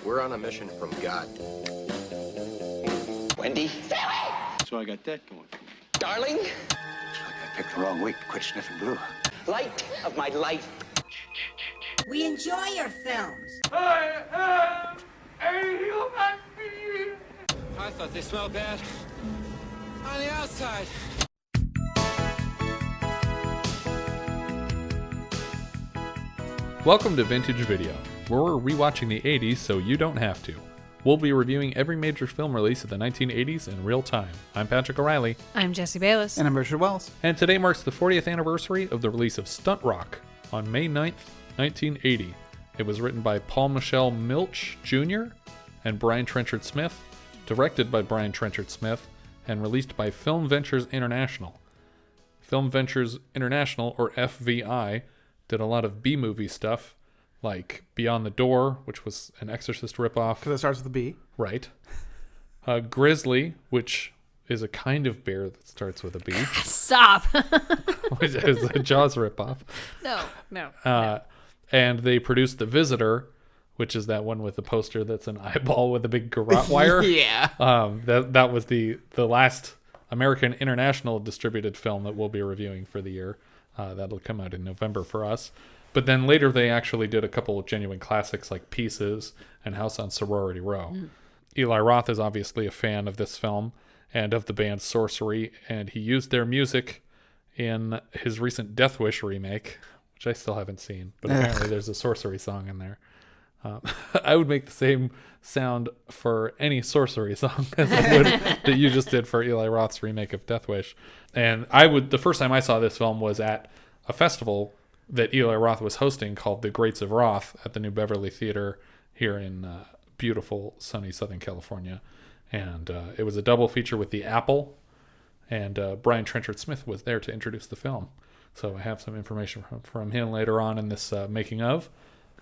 We're on a mission from God. Wendy? So I got that going for me. Darling? Looks like I picked the wrong week to quit sniffing glue. Light of my life. We enjoy your films. I am a human being. I thought they smelled bad on the outside. Welcome to Vintage Video, where we're rewatching the 80s so you don't have to. We'll be reviewing every major film release of the 1980s in real time. I'm Patrick O'Reilly. I'm Jesse Bayless. And I'm Richard Wells. And today marks the 40th anniversary of the release of Stunt Rock on May 9th, 1980. It was written by Paul-Michel Mielche Jr. and Brian Trenchard-Smith, directed by Brian Trenchard-Smith, and released by Film Ventures International. Film Ventures International, or FVI, did a lot of B-movie stuff, like Beyond the Door, which was an Exorcist ripoff. Because it starts with a B. Right. Grizzly, which is a kind of bear that starts with a B. Stop. Which is a Jaws ripoff. No. And they produced The Visitor, which is that one with the poster that's an eyeball with a big garrote wire. Yeah. That was the last American International distributed film that we'll be reviewing for the year. That'll come out in November for us. But then later they actually did a couple of genuine classics like Pieces and House on Sorority Row. Eli Roth is obviously a fan of this film and of the band Sorcery, and he used their music in his recent Death Wish remake, which I still haven't seen, but apparently there's a Sorcery song in there. I would make the same sound for any Sorcery song as I would that you just did for Eli Roth's remake of Death Wish. And the first time I saw this film was at a festival that Eli Roth was hosting called The Greats of Roth at the New Beverly Theater here in beautiful, sunny Southern California. And it was a double feature with The Apple, and Brian Trenchard-Smith was there to introduce the film. So I have some information from him later on in this making of.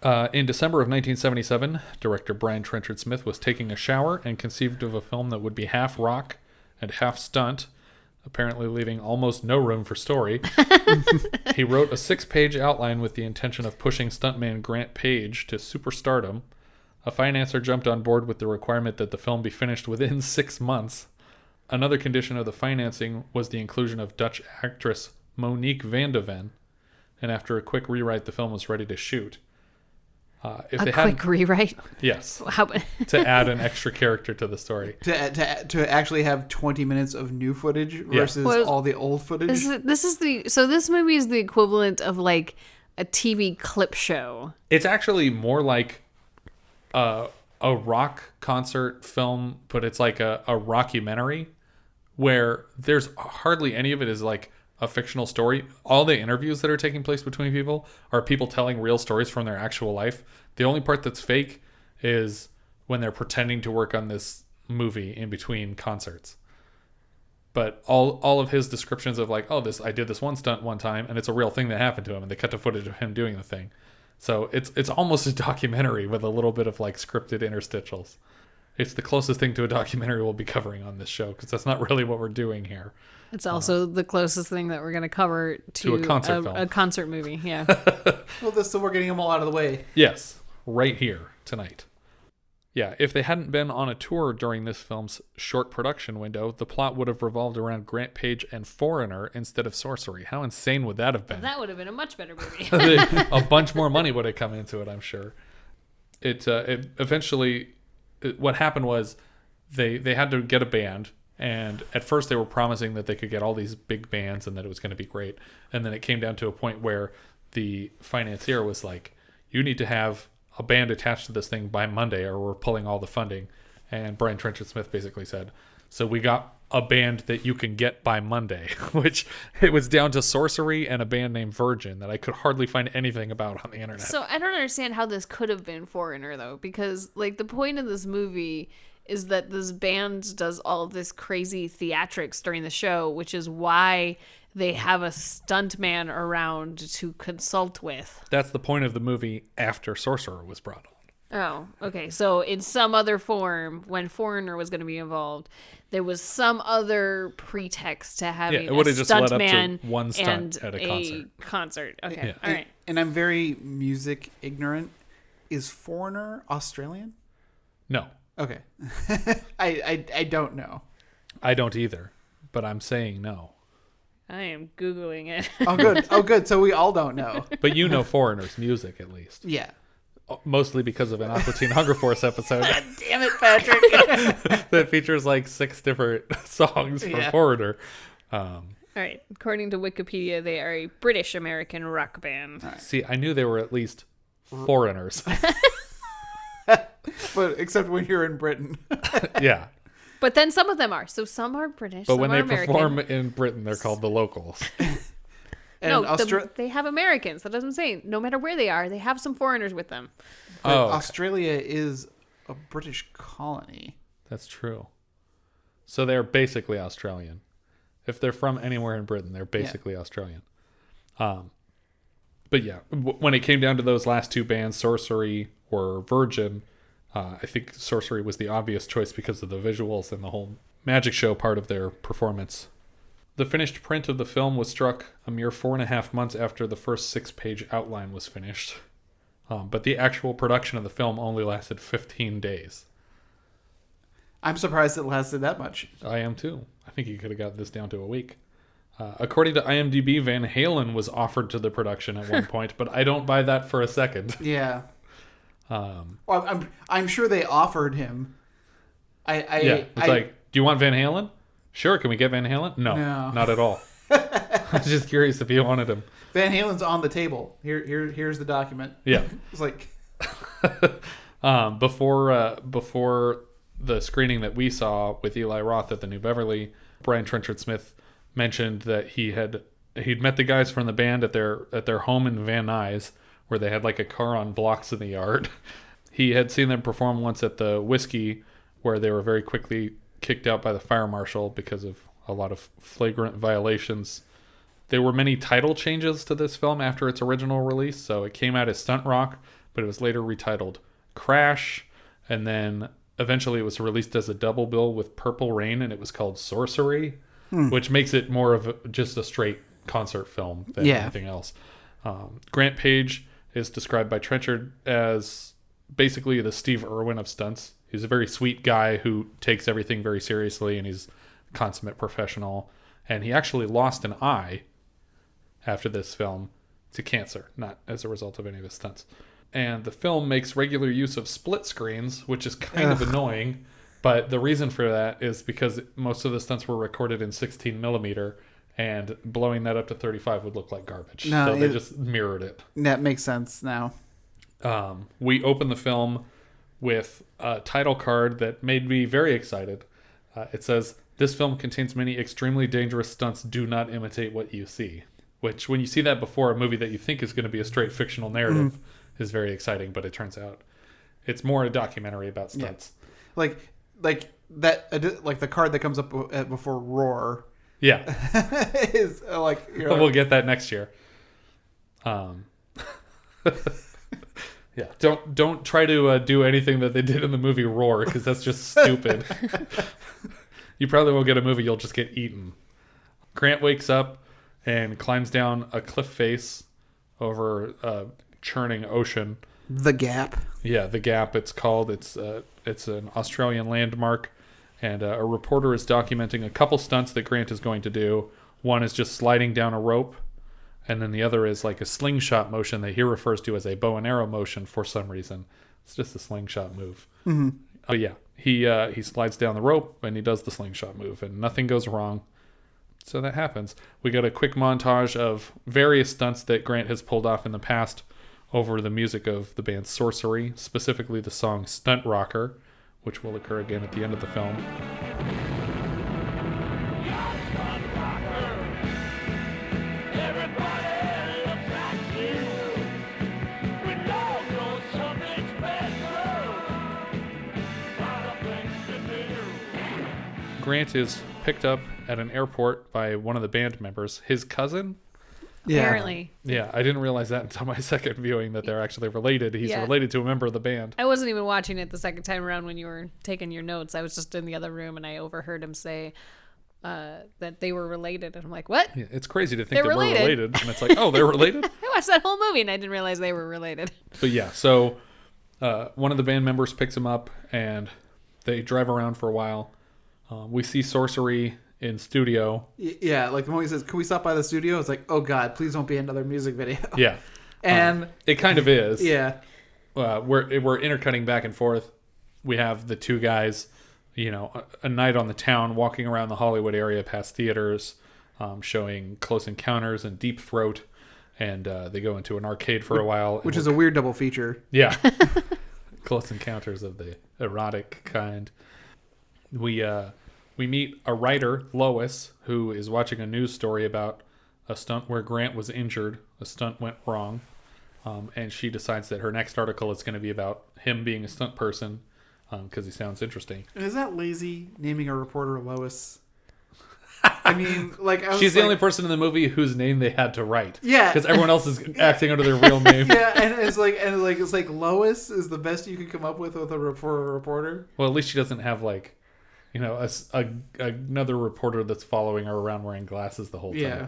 In December of 1977, director Brian Trenchard-Smith was taking a shower and conceived of a film that would be half rock and half stunt, apparently leaving almost no room for story. He wrote a 6-page outline with the intention of pushing stuntman Grant Page to superstardom. A financier jumped on board with the requirement that the film be finished within 6 months. Another condition of the financing was the inclusion of Dutch actress Monique van de Ven, and after a quick rewrite, the film was ready to shoot. Quick rewrite? Yes. To add an extra character to the story. To actually have 20 minutes of new footage versus all the old footage. This movie is the equivalent of like a TV clip show. It's actually more like a rock concert film, but it's like a rockumentary where there's hardly any of it is like a fictional story. All the interviews that are taking place between people are people telling real stories from their actual life. The only part that's fake is when they're pretending to work on this movie in between concerts. But all of his descriptions of like, I did this one stunt one time and it's a real thing that happened to him, and they cut to footage of him doing the thing. So it's almost a documentary with a little bit of like scripted interstitials. It's the closest thing to a documentary we'll be covering on this show, because that's not really what we're doing here. It's also the closest thing that we're going to cover to a concert film. A concert movie, yeah. Well, so we're getting them all out of the way. Yes, right here, tonight. Yeah, if they hadn't been on a tour during this film's short production window, the plot would have revolved around Grant Page and Foreigner instead of Sorcery. How insane would that have been? That would have been a much better movie. A bunch more money would have come into it, I'm sure. It eventually, what happened was they had to get a band. And at first they were promising that they could get all these big bands and that it was going to be great. And then it came down to a point where the financier was like, you need to have a band attached to this thing by Monday or we're pulling all the funding. And Brian Trenchard-Smith basically said, so we got a band that you can get by Monday, which it was down to Sorcery and a band named Virgin that I could hardly find anything about on the internet. So I don't understand how this could have been Foreigner, though, because like the point of this movie is that this band does all of this crazy theatrics during the show, which is why they have a stuntman around to consult with. That's the point of the movie after Sorcerer was brought on. Oh, okay. So in some other form, when Foreigner was going to be involved, there was some other pretext to having a stuntman one stunt at a concert. Okay, yeah. All right. And I'm very music ignorant. Is Foreigner Australian? No. Okay. I don't know. I don't either, but I'm saying no. I am Googling it. Oh, good. So we all don't know. But you know Foreigner's music, at least. Yeah. Mostly because of an Aqua Teen Hunger Force episode. God damn it, Patrick. That features like 6 different songs from Foreigner. All right. According to Wikipedia, they are a British-American rock band. Right. See, I knew they were at least foreigners. But except when you're in Britain. Yeah. But then some of them are. So some are British, But some when are they American. perform in Britain, they're called the locals. And they have Americans. That's what I'm saying. No matter where they are, they have some foreigners with them. Okay. Australia is a British colony. That's true. So they're basically Australian. If they're from anywhere in Britain, they're basically Australian. But yeah, when it came down to those last 2 bands, Sorcery or Virgin, I think Sorcery was the obvious choice because of the visuals and the whole magic show part of their performance. The finished print of the film was struck a mere 4.5 months after the first 6-page outline was finished. But the actual production of the film only lasted 15 days. I'm surprised it lasted that much. I am too. I think you could have got this down to a week. According to IMDb, Van Halen was offered to the production at one point, but I don't buy that for a second. Yeah. Well, I'm sure they offered him. It's like, do you want Van Halen? Sure. Can we get Van Halen? No. Not at all. I was just curious if you wanted him. Van Halen's on the table. Here's the document. Yeah. It's like before the screening that we saw with Eli Roth at the New Beverly, Brian Trenchard-Smith mentioned that he'd met the guys from the band at their home in Van Nuys, where they had like a car on blocks in the yard. He had seen them perform once at the Whiskey, where they were very quickly kicked out by the fire marshal because of a lot of flagrant violations. There were many title changes to this film after its original release, so it came out as Stunt Rock, but it was later retitled Crash, and then eventually it was released as a double bill with Purple Rain, and it was called Sorcery, which makes it more of just a straight concert film than anything else. Grant Page is described by Trenchard as basically the Steve Irwin of stunts. He's a very sweet guy who takes everything very seriously, and he's a consummate professional. And he actually lost an eye after this film to cancer, not as a result of any of his stunts. And the film makes regular use of split screens, which is kind of annoying. But the reason for that is because most of the stunts were recorded in 16 millimeter, and blowing that up to 35 would look like garbage. So they just mirrored it. That makes sense now. We open the film with a title card that made me very excited. It says, "This film contains many extremely dangerous stunts. Do not imitate what you see." Which, when you see that before a movie that you think is going to be a straight fictional narrative, is very exciting. But it turns out it's more a documentary about stunts. Yeah. Like the card that comes up before Roar. Yeah, is like, we'll get that next year. Yeah, don't try to do anything that they did in the movie Roar, because that's just stupid. You probably won't get a movie, you'll just get eaten. Grant wakes up and climbs down a cliff face over a churning ocean. The Gap. Yeah, the Gap. It's called. It's an Australian landmark, and a reporter is documenting a couple stunts that Grant is going to do. One is just sliding down a rope, and then the other is like a slingshot motion that he refers to as a bow and arrow motion for some reason. It's just a slingshot move. Mm-hmm. But yeah, he slides down the rope and he does the slingshot move, and nothing goes wrong. So that happens. We got a quick montage of various stunts that Grant has pulled off in the past over the music of the band Sorcery, specifically the song Stunt Rocker, which will occur again at the end of the film. Grant is picked up at an airport by one of the band members, his cousin. Apparently. Yeah, I didn't realize that until my second viewing, that they're actually related. He's related to a member of the band. I wasn't even watching it the second time around when you were taking your notes. I was just in the other room, and I overheard him say that they were related. And I'm like, what? Yeah, it's crazy to think that we're related. And it's like, oh, they're related? I watched that whole movie, and I didn't realize they were related. But yeah, so One of the band members picks him up, and they drive around for a while. We see Sorcery in studio. Yeah, like the moment he says, "Can we stop by the studio?" It's like, "Oh God, please don't be another music video." Yeah, and it kind of is. Yeah, we're intercutting back and forth. We have the two guys, a night on the town, walking around the Hollywood area past theaters, showing Close Encounters and Deep Throat, and they go into an arcade for a while. Which is a weird double feature. Yeah. Close Encounters of the erotic kind. We meet a writer, Lois, who is watching a news story about a stunt where Grant was injured. A stunt went wrong. And she decides that her next article is going to be about him being a stunt person because he sounds interesting. And is that lazy, naming a reporter Lois? I mean, she's the only person in the movie whose name they had to write. Yeah, because everyone else is acting under their real name. Yeah, and it's like Lois is the best you could come up with a reporter. Well, at least she doesn't have another reporter that's following her around wearing glasses the whole time. Yeah.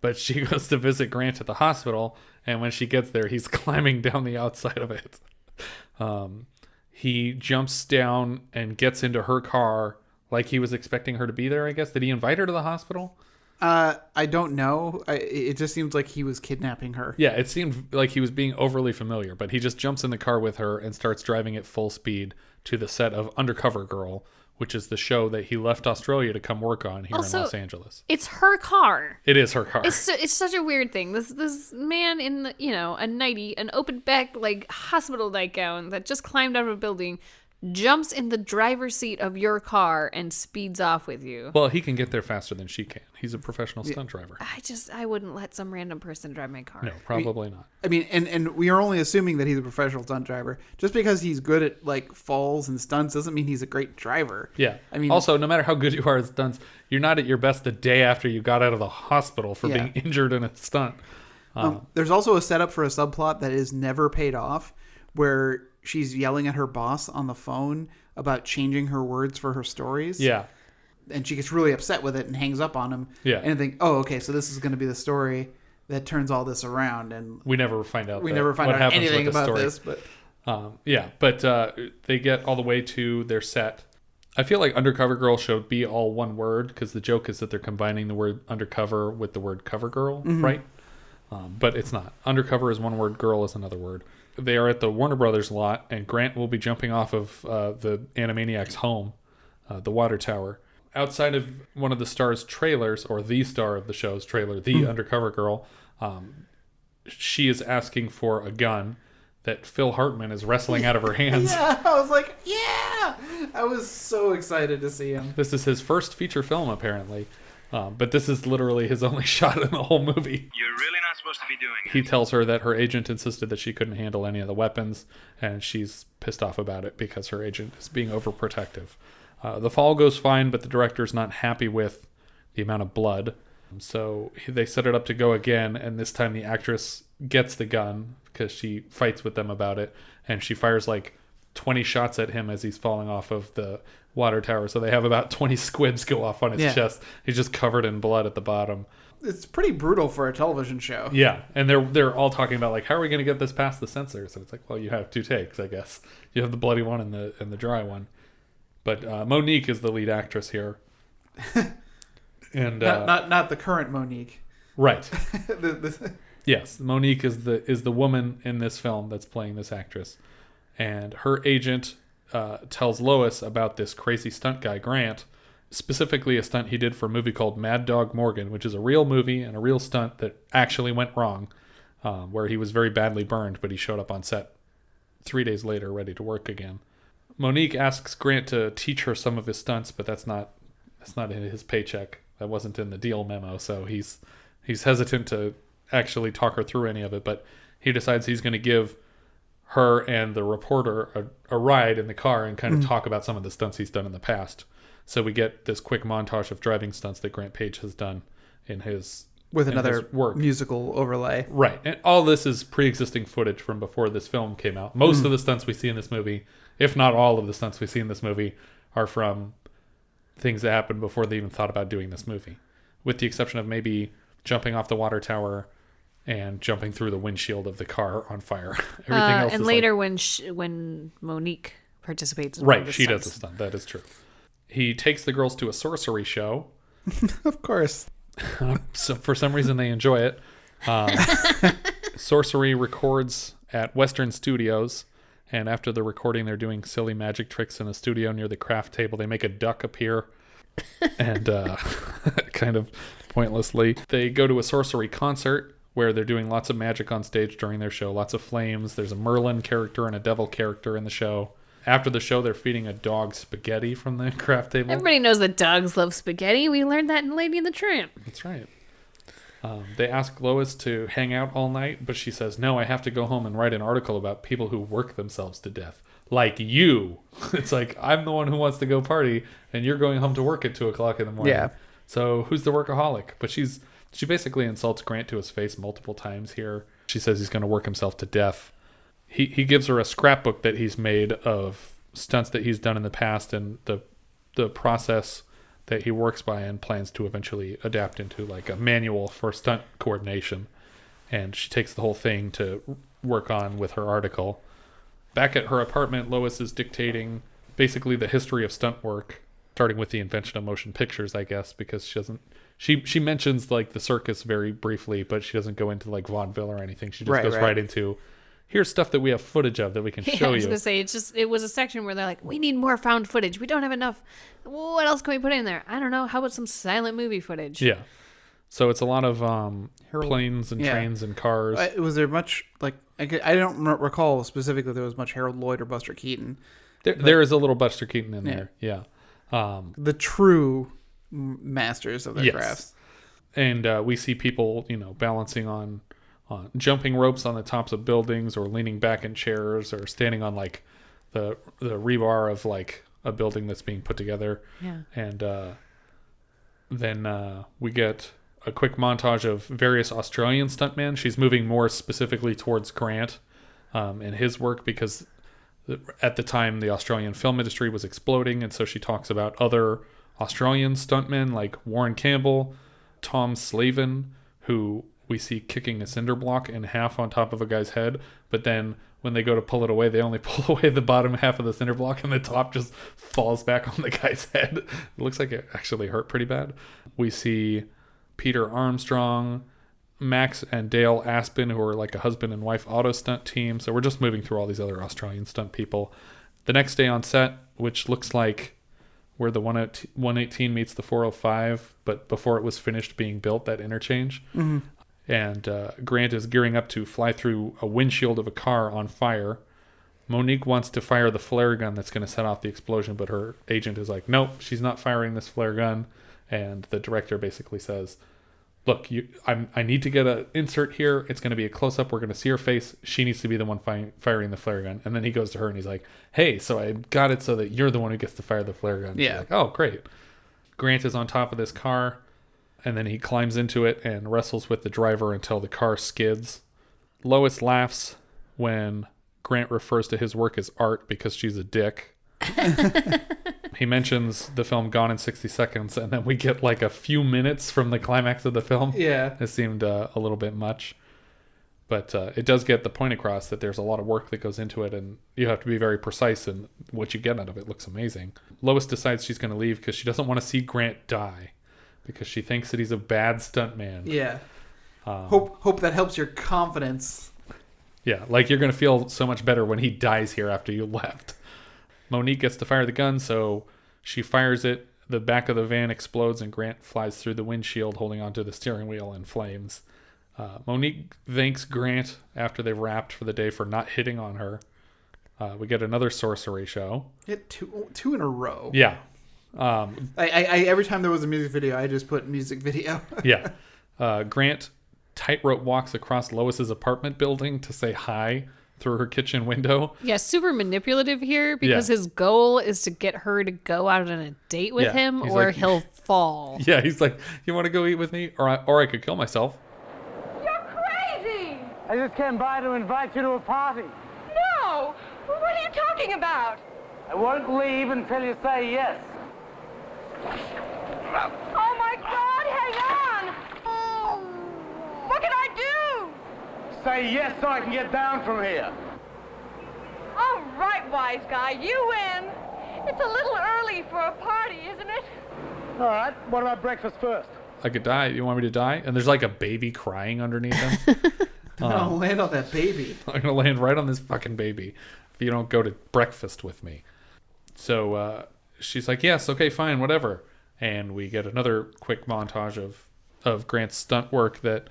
But she goes to visit Grant at the hospital, and when she gets there, he's climbing down the outside of it. He jumps down and gets into her car like he was expecting her to be there, I guess. Did he invite her to the hospital? I don't know. It just seems like he was kidnapping her. Yeah, it seemed like he was being overly familiar, but he just jumps in the car with her and starts driving at full speed to the set of Undercover Girl, which is the show that he left Australia to come work on here in Los Angeles. It's her car. It is her car. It's such a weird thing. This man in a nightie, an open back hospital nightgown that just climbed out of a building, jumps in the driver's seat of your car and speeds off with you. Well, he can get there faster than she can. He's a professional stunt driver. I wouldn't let some random person drive my car. No, probably not. I mean, and we are only assuming that he's a professional stunt driver. Just because he's good at falls and stunts doesn't mean he's a great driver. Yeah. I mean, also, no matter how good you are at stunts, you're not at your best the day after you got out of the hospital for being injured in a stunt. There's also a setup for a subplot that is never paid off, where she's yelling at her boss on the phone about changing her words for her stories. Yeah. And she gets really upset with it and hangs up on him. Yeah. And I think, oh, okay, so this is going to be the story that turns all this around. And we never find out. We never find out anything about this. But they get all the way to their set. I feel like Undercover Girl should be all one word because the joke is that they're combining the word undercover with the word cover girl, right? But it's not. Undercover is one word, girl is another word. They are at the Warner Brothers lot, and Grant will be jumping off of the Animaniacs' home, the water tower. Outside of one of the star's trailers, or the star of the show's trailer, the Undercover Girl, she is asking for a gun that Phil Hartman is wrestling out of her hands. Yeah, I was like, yeah! I was so excited to see him. This is his first feature film, apparently. But this is literally his only shot in the whole movie. You're really not supposed to be doing it. He tells her that her agent insisted that she couldn't handle any of the weapons, and she's pissed off about it because her agent is being overprotective. The fall goes fine, but the director's not happy with the amount of blood. So they set it up to go again, and this time the actress gets the gun because she fights with them about it, and she fires 20 shots at him as he's falling off of the water tower. So they have about 20 squibs go off on his chest. He's just covered in blood at the bottom. It's pretty brutal for a television show. Yeah, and they're all talking about how are we going to get this past the censors? And it's well, you have two takes, I guess. You have the bloody one and the dry one. But Monique is the lead actress here, and not the current Monique, right? Yes, Monique is the woman in this film that's playing this actress, and her agent tells Lois about this crazy stunt guy Grant, specifically a stunt he did for a movie called Mad Dog Morgan, which is a real movie and a real stunt that actually went wrong, where he was very badly burned, but he showed up on set 3 days later ready to work again. Monique asks Grant to teach her some of his stunts, but that's not in his paycheck. That wasn't in the deal memo, so he's hesitant to actually talk her through any of it, but he decides he's going to give her and the reporter a ride in the car and kind of talk about some of the stunts he's done in the past. So we get this quick montage of driving stunts that Grant Page has done in his with another work. Musical overlay. Right. And all this is pre-existing footage from before this film came out. Most of the stunts we see in this movie, if not all of the stunts we see in this movie, are from things that happened before they even thought about doing this movie. With the exception of maybe jumping off the water tower and jumping through the windshield of the car on fire. Everything else and is later when Monique participates in one of right, the she does stunts. a stunt. That is true. He takes the girls to a sorcery show. Of course. So for some reason they enjoy it. Sorcery records at Western Studios, and after the recording they're doing silly magic tricks in a studio near the craft table. They make a duck appear and kind of pointlessly. They go to a sorcery concert where they're doing lots of magic on stage during their show, lots of flames. There's a Merlin character and a devil character in the show. After the show, they're feeding a dog spaghetti from the craft table. Everybody knows that dogs love spaghetti. We learned that in Lady and the Tramp. That's right. They ask Lois to hang out all night, but she says, no, I have to go home and write an article about people who work themselves to death. Like you. It's like, I'm the one who wants to go party, and you're going home to work at 2 o'clock in the morning. Yeah. So who's the workaholic? But she basically insults Grant to his face multiple times here. She says he's going to work himself to death. He gives her a scrapbook that he's made of stunts that he's done in the past and the process that he works by and plans to eventually adapt into like a manual for stunt coordination. And she takes the whole thing to work on with her article. Back at her apartment, Lois is dictating basically the history of stunt work, starting with the invention of motion pictures, I guess, because she doesn't. She mentions like the circus very briefly, but she doesn't go into like vaudeville or anything. She just goes right into, here's stuff that we have footage of that we can show you. I was gonna say it was a section where they're like, we need more found footage. We don't have enough. What else can we put in there? I don't know. How about some silent movie footage? Yeah. So it's a lot of planes and trains and cars. Was there much like I don't recall specifically if there was much Harold Lloyd or Buster Keaton. There is a little Buster Keaton in there. Yeah. The true masters of their crafts. And we see people, balancing on jumping ropes on the tops of buildings, or leaning back in chairs, or standing on like the rebar of like a building that's being put together. Yeah. And then we get a quick montage of various Australian stuntmen. She's moving more specifically towards Grant and his work, because at the time the Australian film industry was exploding, and so she talks about other Australian stuntmen like Warren Campbell, Tom Slavin, who we see kicking a cinder block in half on top of a guy's head, but then when they go to pull it away, they only pull away the bottom half of the cinder block and the top just falls back on the guy's head. It looks like it actually hurt pretty bad. We see Peter Armstrong, Max and Dale Aspin, who are like a husband and wife auto stunt team. So we're just moving through all these other Australian stunt people. The next day on set, which looks like where the 118 meets the 405, but before it was finished being built, that interchange. Mm-hmm. And Grant is gearing up to fly through a windshield of a car on fire. Monique wants to fire the flare gun that's going to set off the explosion, but her agent is like, nope, she's not firing this flare gun. And the director basically says, look, I need to get an insert here. It's going to be a close-up. We're going to see her face. She needs to be the one firing the flare gun. And then he goes to her and he's like, hey, so I got it so that you're the one who gets to fire the flare gun. Yeah. She's like, oh, great. Grant is on top of this car, and then he climbs into it and wrestles with the driver until the car skids. Lois laughs when Grant refers to his work as art because she's a dick. He mentions the film Gone in 60 Seconds, and then we get like a few minutes from the climax of the film. Yeah. It seemed a little bit much. But it does get the point across that there's a lot of work that goes into it, and you have to be very precise, and what you get out of it looks amazing. Lois decides she's going to leave because she doesn't want to see Grant die, because she thinks that he's a bad stuntman. Yeah. Hope that helps your confidence. Yeah, like you're going to feel so much better when he dies here after you left. Monique gets to fire the gun, so she fires it. The back of the van explodes, and Grant flies through the windshield holding onto the steering wheel in flames. Monique thanks Grant after they've wrapped for the day for not hitting on her. We get another sorcery show. Hit two in a row. Yeah. I every time there was a music video, I just put music video. Yeah. Grant tightrope walks across Lois's apartment building to say hi through her kitchen window. Yeah, super manipulative here because his goal is to get her to go out on a date with him, or like, he'll fall. Yeah, he's like, you want to go eat with me? Or I could kill myself. You're crazy! I just came by to invite you to a party. No! What are you talking about? I won't leave until you say yes. Oh my God, hang on! What can I do? say yes so I can get down from here. All right, wise guy, you win. It's a little early for a party, isn't it? All right, what about breakfast first? I could die. You want me to die? And there's like a baby crying underneath him. I'm going to land on that baby. I'm going to land right on this fucking baby if you don't go to breakfast with me. So she's like, yes, okay, fine, whatever. And we get another quick montage of Grant's stunt work that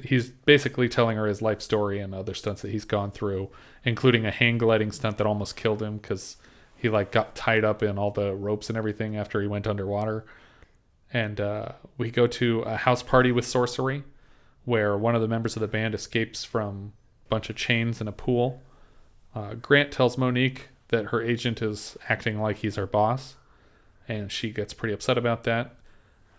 he's basically telling her his life story and other stunts that he's gone through, including a hang gliding stunt that almost killed him because he like got tied up in all the ropes and everything after he went underwater. And we go to a house party with Sorcery, where one of the members of the band escapes from a bunch of chains in a pool. Grant tells Monique that her agent is acting like he's her boss, and she gets pretty upset about that.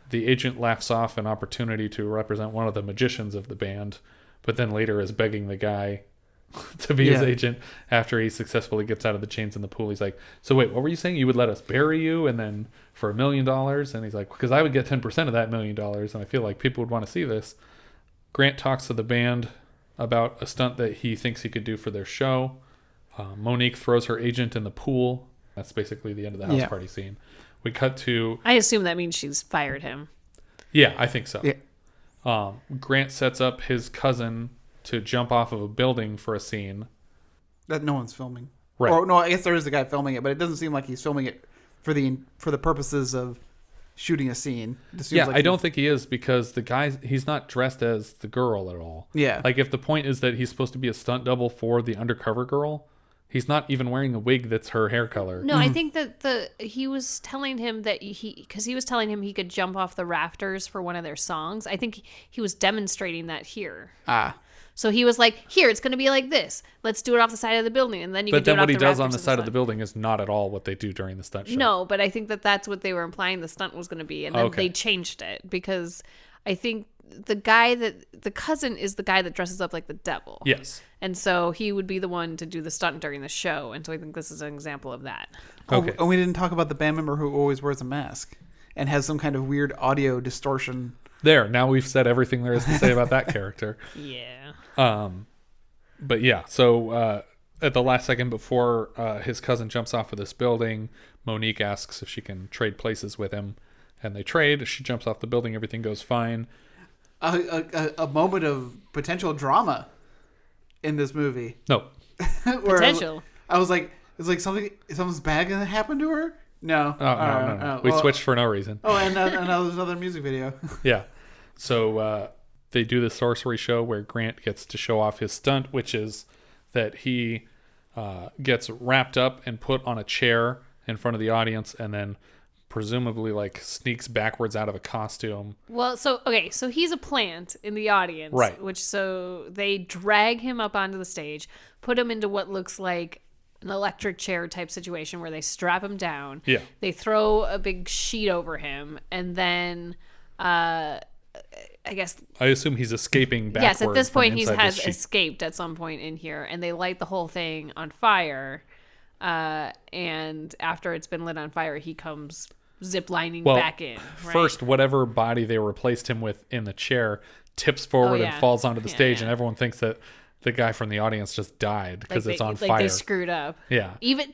The agent laughs off an opportunity to represent one of the magicians of the band, but then later is begging the guy to be his agent after he successfully gets out of the chains in the pool. He's like, so wait, what were you saying? You would let us bury you and then for $1 million? And he's like, because I would get 10% of that $1 million, and I feel like people would want to see this. Grant talks to the band about a stunt that he thinks he could do for their show. Monique throws her agent in the pool. That's basically the end of the house party scene. We cut to... I assume that means she's fired him. Yeah, I think so. Yeah. Grant sets up his cousin to jump off of a building for a scene that no one's filming. Right. Or no, I guess there is a guy filming it, but it doesn't seem like he's filming it for the purposes of shooting a scene. Yeah, like I don't think he is, because the guy, he's not dressed as the girl at all. Yeah. Like if the point is that he's supposed to be a stunt double for the undercover girl, he's not even wearing a wig that's her hair color. No, I think that he was telling him that because he was telling him he could jump off the rafters for one of their songs. I think he was demonstrating that here. So he was like, here, it's going to be like this. Let's do it off the side of the building. And then you can do it off the rafters. But then what he does on the side of the building is not at all what they do during the stunt show. No, but I think that that's what they were implying the stunt was going to be. And then they changed it because I think the cousin is the guy that dresses up like the devil. Yes. And so he would be the one to do the stunt during the show. And so I think this is an example of that. Okay. And we didn't talk about the band member who always wears a mask and has some kind of weird audio distortion. There, now we've said everything there is to say about that character. Yeah. But yeah, so at the last second before his cousin jumps off of this building, Monique asks if she can trade places with him, and they trade. She jumps off the building, everything goes fine. A moment of potential drama in this movie. No. Potential. I was like, it's like something's bad gonna happen to her? No. No. We switched for no reason. Oh, and there's another music video. Yeah. So they do the Sorcery show where Grant gets to show off his stunt, which is that he gets wrapped up and put on a chair in front of the audience and then presumably like sneaks backwards out of a costume. Well, so he's a plant in the audience. Right. So they drag him up onto the stage, put him into what looks like an electric chair type situation where they strap him down. Yeah. They throw a big sheet over him, and then I assume he's escaping backwards. Yes, at this point he has escaped at some point in here, and they light the whole thing on fire. And after it's been lit on fire, he comes ziplining back in. Right? First, whatever body they replaced him with in the chair tips forward and falls onto the stage, and everyone thinks that the guy from the audience just died because it's on fire. Like they screwed up. Yeah. Even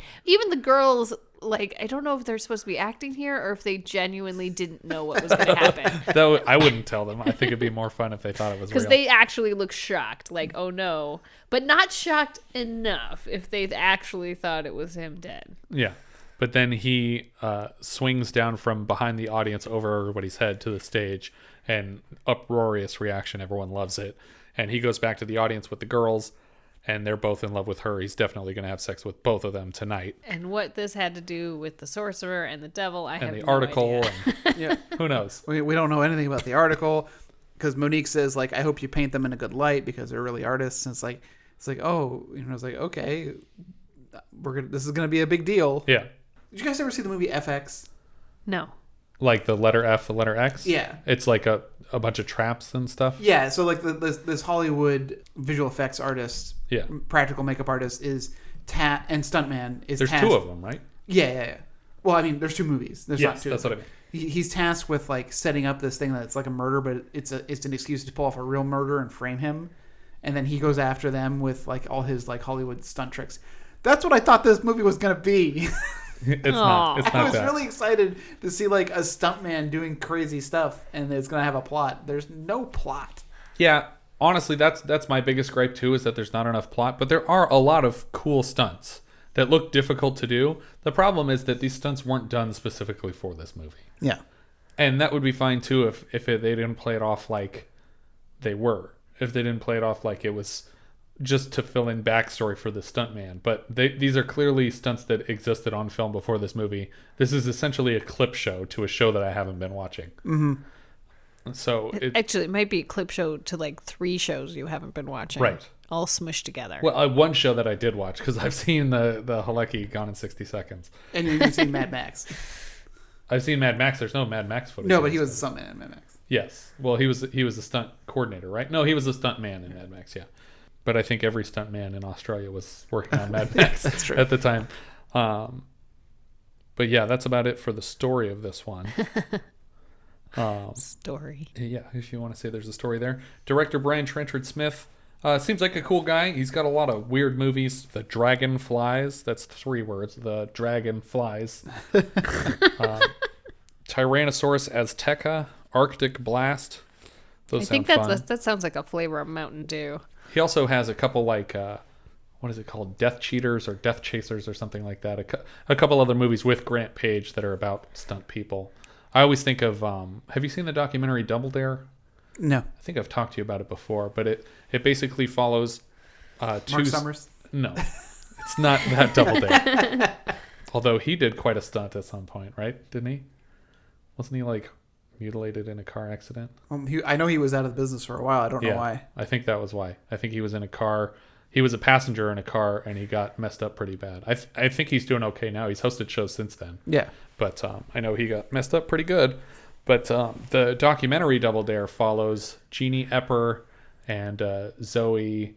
the girls, like, I don't know if they're supposed to be acting here or if they genuinely didn't know what was going to happen. Though I wouldn't tell them. I think it'd be more fun if they thought it was real. Because they actually look shocked, like, oh no. But not shocked enough if they actually thought it was him dead. Yeah. But then he swings down from behind the audience over everybody's head to the stage, and uproarious reaction. Everyone loves it. And he goes back to the audience with the girls, and they're both in love with her. He's definitely going to have sex with both of them tonight. And what this had to do with the sorcerer and the devil, I have no idea. And the article, and who knows? We don't know anything about the article, because Monique says, like, I hope you paint them in a good light because they're really artists. And it's like, oh, it's like, okay, this is gonna be a big deal. Yeah. Did you guys ever see the movie FX? No. Like the letter F, the letter X? Yeah. It's like a bunch of traps and stuff? Yeah, so like this Hollywood visual effects artist, practical makeup artist is and stuntman is There's tasked. two of them, right? Yeah. Well, I mean, there's two movies. There's not two. That's what I mean. He's tasked with like setting up this thing that's like a murder, but it's an excuse to pull off a real murder and frame him. and then he goes after them with like all his like Hollywood stunt tricks. That's what I thought this movie was gonna be. It's not. It's not I was that. really excited to see like a stuntman doing crazy stuff, and it's gonna have a plot. There's no plot. Yeah, honestly, that's my biggest gripe too, is that there's not enough plot. But there are a lot of cool stunts that look difficult to do. The problem is that these stunts weren't done specifically for this movie. Yeah. And that would be fine too if they didn't play it off like they were. If they didn't play it off like it was just to fill in backstory for the stuntman. But these are clearly stunts that existed on film before this movie. This is essentially a clip show to a show that I haven't been watching. Mm-hmm. So Actually, it might be a clip show to like 3 shows you haven't been watching. Right. All smushed together. Well, one show that I did watch, because I've seen the Halecki Gone in 60 Seconds. And you've seen Mad Max. I've seen Mad Max. There's no Mad Max footage. No, but he was the stuntman in Mad Max. Yes. Well, he was a stunt coordinator, right? No, he was a stunt man in Mad Max, yeah. But I think every stunt man in Australia was working on Mad Max That's true. at the time. But yeah, that's about it for the story of this one. Story. Yeah, if you want to say there's a story there. Director Brian Trenchard-Smith. Seems like a cool guy. He's got a lot of weird movies. The Dragon Flies. That's 3 words. The Dragon Flies. Tyrannosaurus Azteca. Arctic Blast. Those I think sound fun. that sounds like a flavor of Mountain Dew. He also has a couple like, what is it called? Death Cheaters or Death Chasers or something like that. A couple other movies with Grant Page that are about stunt people. I always think of, have you seen the documentary Double Dare? No. I think I've talked to you about it before, but it basically follows Mark Summers? No, it's not that Double Dare. Although he did quite a stunt at some point, right? Didn't he? Wasn't he like mutilated in a car accident? I know he was out of the business for a while. I don't know why. I think that was why. I think he was in a car. He was a passenger in a car, and he got messed up pretty bad. I think he's doing okay now. He's hosted shows since then. Yeah. But I know he got messed up pretty good. But the documentary Double Dare follows Jeannie Epper and Zoe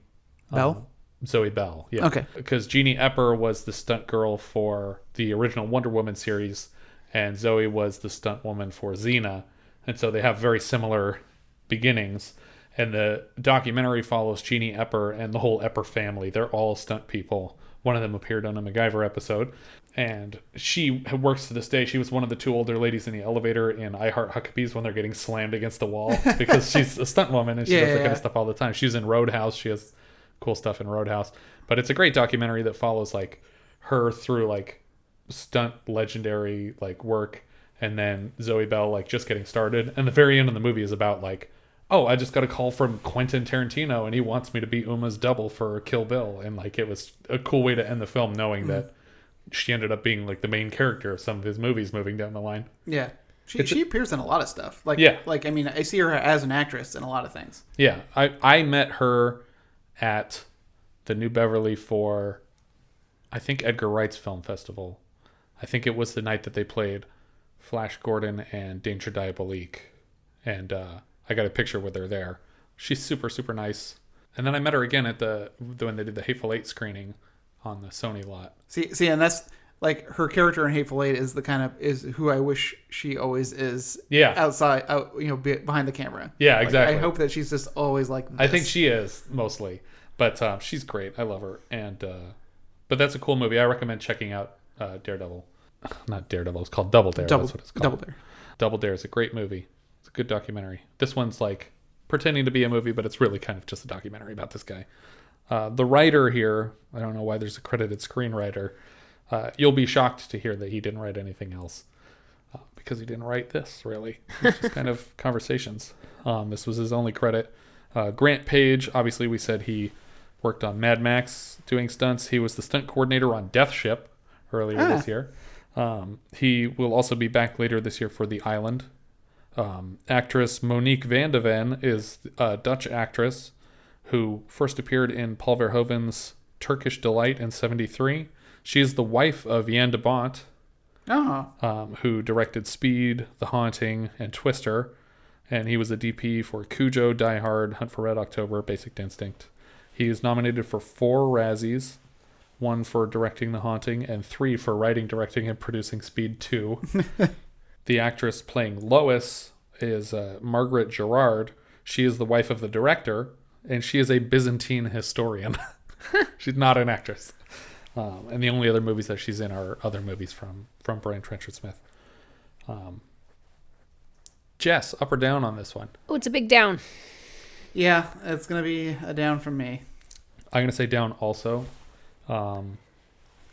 Bell? Zoe Bell, yeah. Okay. Because Jeannie Epper was the stunt girl for the original Wonder Woman series, and Zoe was the stunt woman for Xena. And so they have very similar beginnings. And the documentary follows Jeannie Epper and the whole Epper family. They're all stunt people. One of them appeared on a MacGyver episode. And she works to this day. She was one of the 2 older ladies in the elevator in I Heart Huckabees when they're getting slammed against the wall because she's a stunt woman and she does that kind of stuff all the time. She's in Roadhouse. She has cool stuff in Roadhouse. But it's a great documentary that follows like her through like stunt legendary like work, and then Zoe Bell like just getting started. And the very end of the movie is about like, oh, I just got a call from Quentin Tarantino and he wants me to be Uma's double for Kill Bill. And like it was a cool way to end the film knowing that she ended up being like the main character of some of his movies moving down the line. Yeah. She appears in a lot of stuff. Like, yeah. Like, I mean, I see her as an actress in a lot of things. Yeah. I met her at the New Beverly for, I think, Edgar Wright's Film Festival. I think it was the night that they played Flash Gordon and Danger Diabolique. And I got a picture with her there. She's super, super nice. And then I met her again at when they did the Hateful Eight screening on the Sony lot. See, and that's like her character in Hateful Eight is is who I wish she always is. Yeah. Outside, behind the camera. Yeah, like, exactly. I hope that she's just always like this. I think she is mostly, but she's great. I love her. And but that's a cool movie. I recommend checking out Daredevil. Not Daredevil. It's called Double Dare. That's what it's called. Double Dare. Double Dare is a great movie. It's a good documentary. This one's like pretending to be a movie, but it's really kind of just a documentary about this guy. The writer here, I don't know why there's a credited screenwriter. You'll be shocked to hear that he didn't write anything else because he didn't write this, really. It's just kind of conversations. This was his only credit. Grant Page, obviously we said he worked on Mad Max doing stunts. He was the stunt coordinator on Death Ship earlier this year. He will also be back later this year for The Island. Actress Monique van de Ven is a Dutch actress who first appeared in Paul Verhoeven's Turkish Delight in 1973. She is the wife of Jan de Bont, who directed Speed, The Haunting, and Twister. And he was a DP for Cujo, Die Hard, Hunt for Red October, Basic Instinct. He is nominated for 4 Razzies, 1 for directing The Haunting, and 3 for writing, directing, and producing Speed 2. The actress playing Lois is Margaret Gerard. She is the wife of the director, and she is a Byzantine historian. She's not an actress. And the only other movies that she's in are other movies from Brian Trenchard-Smith. Jess, up or down on this one? Oh, it's a big down. Yeah, it's going to be a down from me. I'm going to say down also. I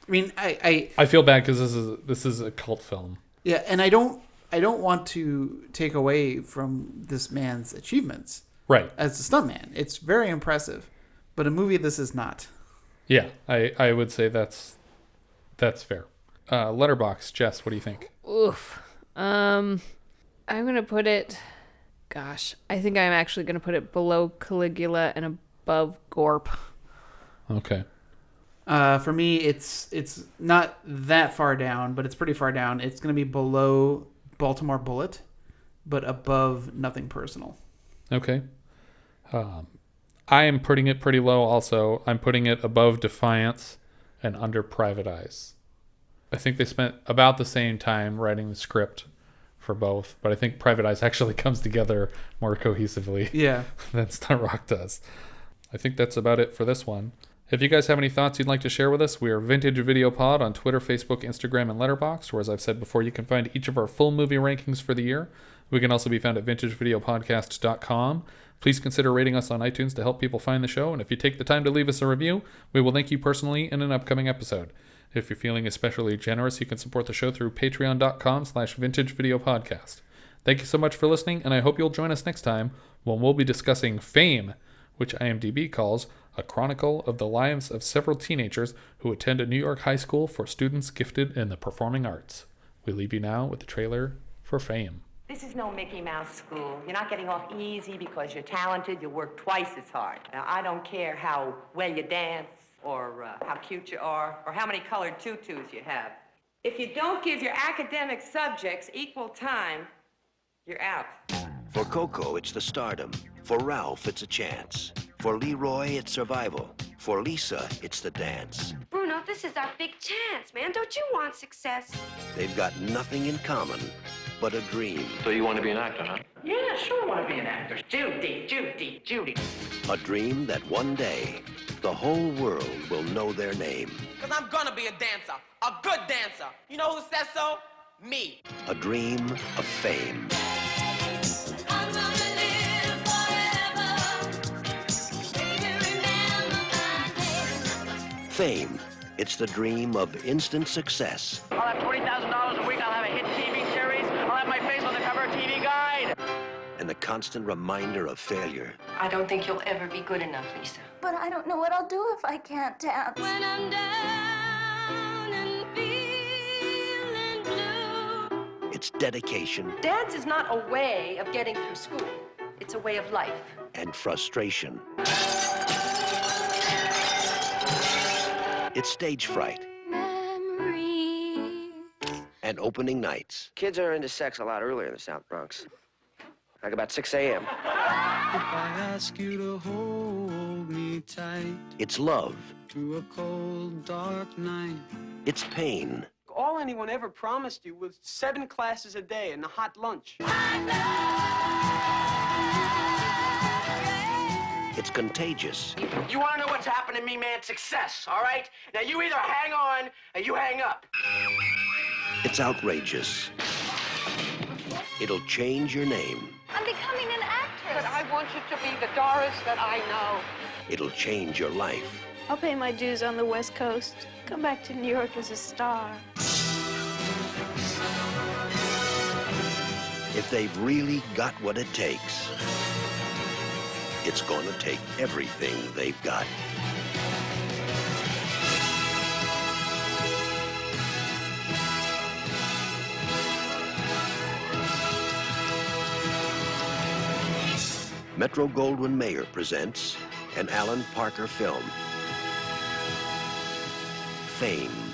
mean, I feel bad because this is a cult film. Yeah, and I don't want to take away from this man's achievements. Right. As a stuntman. It's very impressive. But a movie this is not. Yeah, I would say that's fair. Letterboxd, Jess, what do you think? Oof. I'm going to put it... Gosh, I think I'm actually going to put it below Caligula and above Gorp. Okay. For me, it's not that far down, but it's pretty far down. It's going to be below Baltimore Bullet, but above Nothing Personal. Okay. I am putting it pretty low also. I'm putting it above Defiance and under Private Eyes. I think they spent about the same time writing the script for both, but I think Private Eyes actually comes together more cohesively than Stunt Rock does. I think that's about it for this one. If you guys have any thoughts you'd like to share with us, we are Vintage Video Pod on Twitter, Facebook, Instagram, and Letterboxd, where, as I've said before, you can find each of our full movie rankings for the year. We can also be found at vintagevideopodcast.com. Please consider rating us on iTunes to help people find the show, and if you take the time to leave us a review, we will thank you personally in an upcoming episode. If you're feeling especially generous, you can support the show through patreon.com/vintagevideopodcast. Thank you so much for listening, and I hope you'll join us next time when we'll be discussing Fame, which IMDb calls a chronicle of the lives of several teenagers who attend a New York high school for students gifted in the performing arts. We leave you now with the trailer for Fame. This is no Mickey Mouse school. You're not getting off easy because you're talented. You work twice as hard. Now, I don't care how well you dance or how cute you are or how many colored tutus you have. If you don't give your academic subjects equal time, you're out. For Coco, it's the stardom. For Ralph, it's a chance. For Leroy, it's survival. For Lisa, it's the dance. Bruno, this is our big chance, man. Don't you want success? They've got nothing in common but a dream. So you want to be an actor, huh? Yeah, sure I want to be an actor. Judy. A dream that one day, the whole world will know their name. Because I'm gonna be a dancer. A good dancer. You know who says so? Me. A dream of fame. Fame. It's the dream of instant success. I'll have $20,000 a week. I'll have a hit TV series. I'll have my face on the cover of TV Guide. And the constant reminder of failure. I don't think you'll ever be good enough, Lisa. But I don't know what I'll do if I can't dance. When I'm down and feeling blue. It's dedication. Dance is not a way of getting through school. It's a way of life. And frustration. It's stage fright. Memories. And opening nights. Kids are into sex a lot earlier in the South Bronx. Like about 6 a.m. If I ask you to hold me tight. It's love. Through a cold, dark night. It's pain. All anyone ever promised you was 7 classes a day and a hot lunch. It's contagious. You want to know what's happened to me, man? Success, all right? Now, you either hang on or you hang up. It's outrageous. It'll change your name. I'm becoming an actress. But I want you to be the Doris that I know. It'll change your life. I'll pay my dues on the West Coast. Come back to New York as a star. If they've really got what it takes, it's going to take everything they've got. Metro-Goldwyn-Mayer presents an Alan Parker film, Fame.